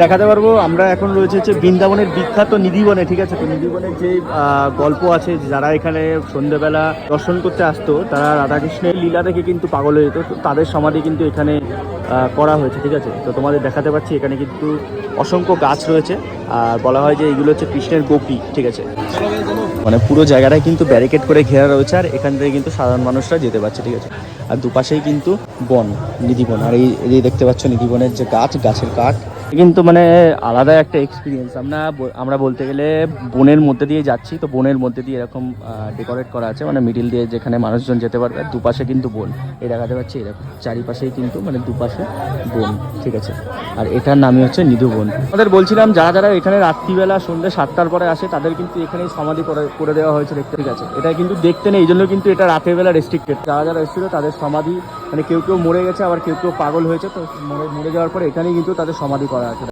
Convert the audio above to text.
দেখাতে পারবো। আমরা এখন রয়েছে হচ্ছে বৃন্দাবনের বিখ্যাত নিধিবনে, ঠিক আছে। তো নিধিবনের যে গল্প আছে, যারা এখানে সন্ধ্যেবেলা দর্শন করতে আসতো তারা রাধাকৃষ্ণের লীলা দেখে কিন্তু পাগল হয়ে যেত। তো তাদের সমাধি কিন্তু এখানে করা হয়েছে, ঠিক আছে। তো তোমাদের দেখাতে পাচ্ছি এখানে কিন্তু অসংখ্য গাছ রয়েছে, আর বলা হয় যে এগুলো হচ্ছে কৃষ্ণের গোপী, ঠিক আছে। মানে পুরো জায়গাটায় কিন্তু ব্যারিকেড করে ঘেরা রয়েছে, আর এখান থেকে কিন্তু সাধারণ মানুষরা যেতে পারছে, ঠিক আছে। আর দুপাশেই কিন্তু বন, নিধিবন। আর এই দেখতে পাচ্ছ নিধিবনের যে গাছের কাঠ কিন্তু মানে আলাদা একটা এক্সপিরিয়েন্স। আমরা বলতে গেলে বনের মধ্যে দিয়ে যাচ্ছি। তো বনের মধ্যে দিয়ে এরকম ডেকোরেট করা আছে, মানে মিডিল দিয়ে যেখানে মানুষজন যেতে পারবে। আর দুপাশে কিন্তু বন, এই দেখাতে পাচ্ছি এরকম চারিপাশেই কিন্তু মানে দুপাশে বন, ঠিক আছে। আর এটার নামই হচ্ছে নিধিবন। আমাদের বলছিলাম যারা যারা এখানে রাত্রিবেলা সন্ধ্যে 7টার পরে আসে তাদের কিন্তু এখানে সমাধি করে দেওয়া হয়েছে দেখতে, ঠিক আছে। এটা কিন্তু দেখতে নেই, এই জন্য কিন্তু এটা রাতের বেলা রেস্ট্রিক্টেড। যারা যারা এসেছিল তাদের সমাধি, মানে কেউ কেউ মরে গেছে, আবার কেউ কেউ পাগল হয়েছে, তো মরে যাওয়ার পরে এখানেই কিন্তু তাদের সমাধি করা আছে।